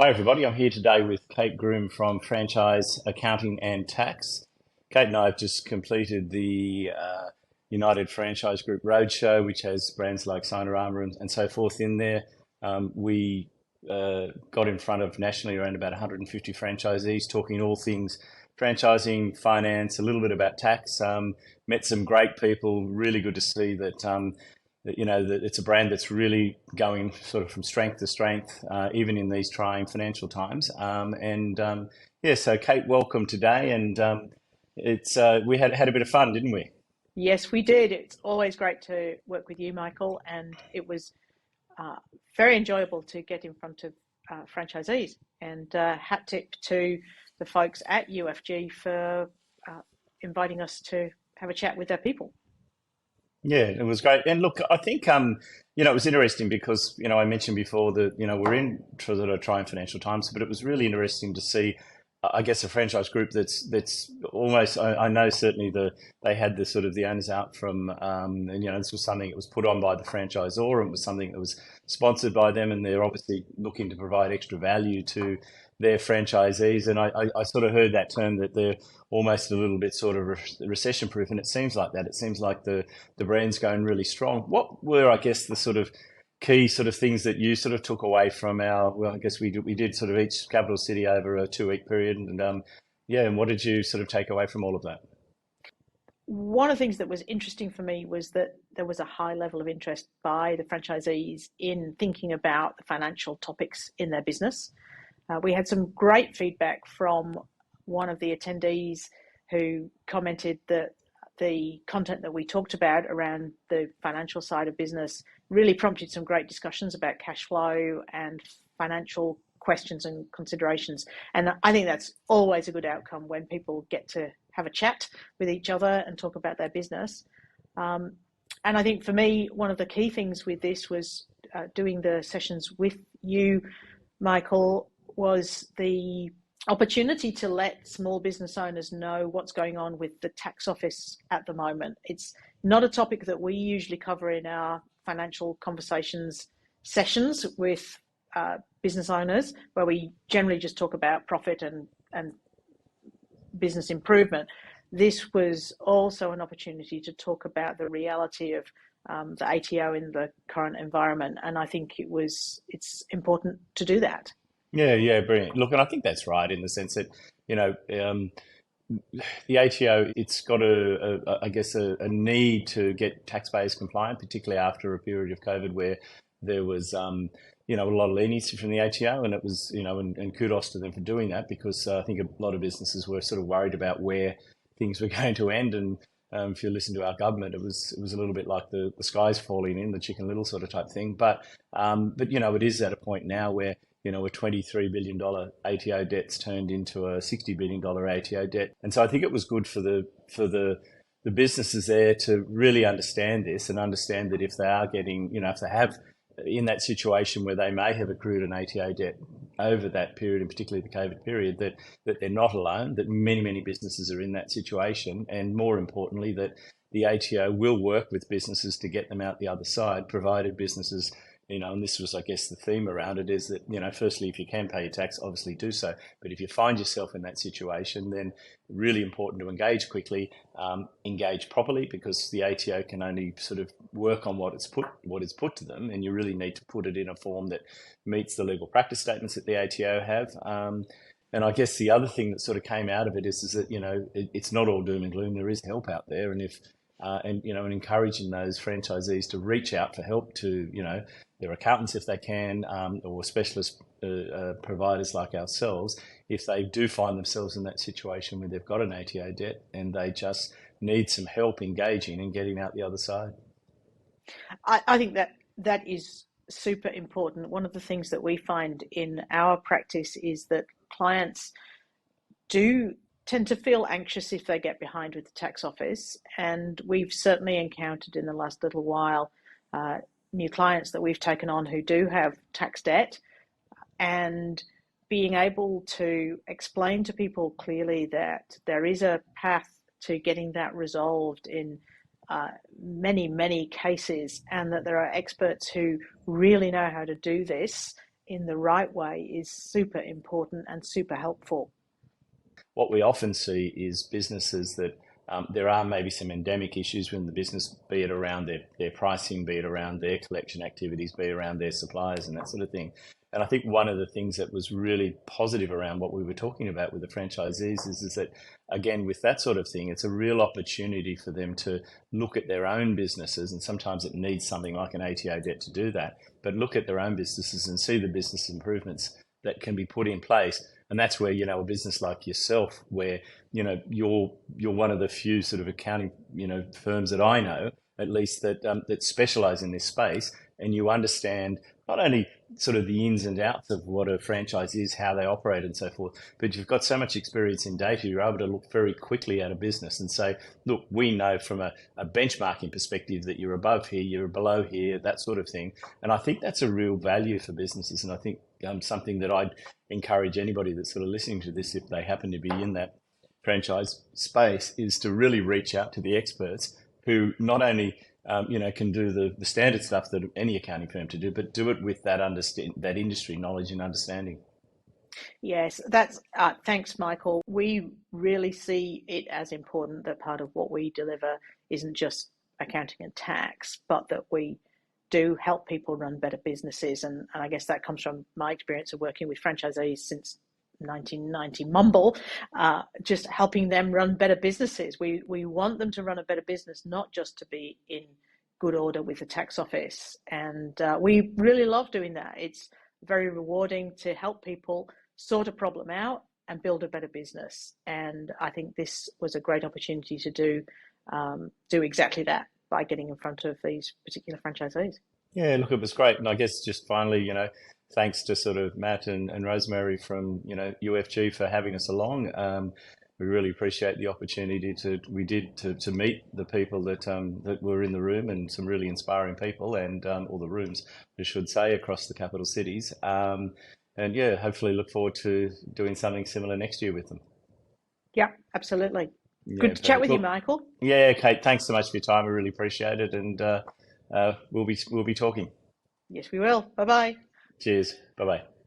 Hi, everybody. I'm here today with Kate Groom from Franchise Accounting and Tax. Kate and I have just completed the United Franchise Group Roadshow, which has brands like Signarama and so forth in there. We got in front of nationally around about 150 franchisees, talking all things franchising, finance, a little bit about tax. Met some great people. Really good to see that it's a brand that's really going sort of from strength to strength, even in these trying financial times. So Kate, welcome today, and it's we had a bit of fun, didn't we? Yes, we did. It's always great to work with you, Michael, and it was very enjoyable to get in front of franchisees. And hat tip to the folks at UFG for inviting us to have a chat with their people. Yeah, it was great. And look, I think it was interesting because I mentioned before that we're in sort of trying financial times, but it was really interesting to see, I guess, a franchise group that's almost. I know certainly they had the sort of the owners out from, and this was something that was put on by the franchisor, and it was something that was sponsored by them, and they're obviously looking to provide extra value to their franchisees. And I sort of heard that term that they're almost a little bit sort of recession proof, and it seems like that. It seems like the brand's going really strong. What were, I guess, the sort of key sort of things that you sort of took away from I guess we did sort of each capital city over a 2 week period, and what did you sort of take away from all of that? One of the things that was interesting for me was that there was a high level of interest by the franchisees in thinking about the financial topics in their business. We had some great feedback from one of the attendees who commented that the content that we talked about around the financial side of business really prompted some great discussions about cash flow and financial questions and considerations. And I think that's always a good outcome when people get to have a chat with each other and talk about their business. And I think for me, one of the key things with this was doing the sessions with you, Michael, was the opportunity to let small business owners know what's going on with the tax office at the moment. It's not a topic that we usually cover in our financial conversations sessions with business owners, where we generally just talk about profit and business improvement. This was also an opportunity to talk about the reality of the ATO in the current environment, and I think it's important to do that. Yeah, brilliant. Look, and I think that's right in the sense that the ATO, it's got I guess a need to get taxpayers compliant, particularly after a period of COVID where there was a lot of leniency from the ATO, and it was and kudos to them for doing that, because I think a lot of businesses were sort of worried about where things were going to end. And if you listen to our government, it was a little bit like the sky's falling in, the Chicken Little sort of type thing. But it is at a point now where a $23 billion ATO debt's turned into a $60 billion ATO debt. And so I think it was good for the businesses there to really understand this, and understand that if they are getting, if they have in that situation where they may have accrued an ATO debt over that period, and particularly the COVID period, that they're not alone, that many businesses are in that situation. And more importantly, that the ATO will work with businesses to get them out the other side, provided businesses, and this was, I guess, the theme around it is that, firstly, if you can pay your tax, obviously do so. But if you find yourself in that situation, then really important to engage quickly, engage properly, because the ATO can only sort of work on what is put to them, and you really need to put it in a form that meets the legal practice statements that the ATO have. And I guess the other thing that sort of came out of it is that, it's not all doom and gloom. There is help out there, and and encouraging those franchisees to reach out for help to, their accountants if they can, or specialist providers like ourselves, if they do find themselves in that situation where they've got an ATO debt and they just need some help engaging and getting out the other side. I think that is super important. One of the things that we find in our practice is that clients do tend to feel anxious if they get behind with the tax office, and we've certainly encountered in the last little while new clients that we've taken on who do have tax debt, and being able to explain to people clearly that there is a path to getting that resolved in many cases, and that there are experts who really know how to do this in the right way is super important and super helpful. What we often see is businesses that there are maybe some endemic issues within the business, be it around their pricing, be it around their collection activities, be it around their suppliers and that sort of thing. And I think one of the things that was really positive around what we were talking about with the franchisees is that, again, with that sort of thing, it's a real opportunity for them to look at their own businesses. And sometimes it needs something like an ATO debt to do that, but look at their own businesses and see the business improvements that can be put in place. And that's where, a business like yourself, where, you're one of the few sort of accounting, firms that I know, at least that specialize in this space, and you understand not only sort of the ins and outs of what a franchise is, how they operate and so forth, but you've got so much experience in data, you're able to look very quickly at a business and say, look, we know from a benchmarking perspective that you're above here, you're below here, that sort of thing. And I think that's a real value for businesses. And I think something that I'd encourage anybody that's sort of listening to this, if they happen to be in that franchise space, is to really reach out to the experts who not only can do the standard stuff that any accounting firm to do, but do it with that industry knowledge and understanding. Yes, that's thanks, Michael. We really see it as important that part of what we deliver isn't just accounting and tax, but that we do help people run better businesses. And I guess that comes from my experience of working with franchisees since 1990 mumble, just helping them run better businesses. We want them to run a better business, not just to be in good order with the tax office. And we really love doing that. It's very rewarding to help people sort a problem out and build a better business. And I think this was a great opportunity to do exactly that by getting in front of these particular franchisees. Yeah, look, it was great. And I guess just finally, thanks to sort of Matt and Rosemary from, UFG for having us along. We really appreciate the opportunity to meet the people that were in the room, and some really inspiring people, and all the rooms, I should say, across the capital cities. And yeah, hopefully look forward to doing something similar next year with them. Yeah, absolutely. Yeah, good to chat with you, Michael. Yeah, Kate, thanks so much for your time. I really appreciate it. And we'll be talking. Yes, we will. Bye-bye. Cheers. Bye-bye.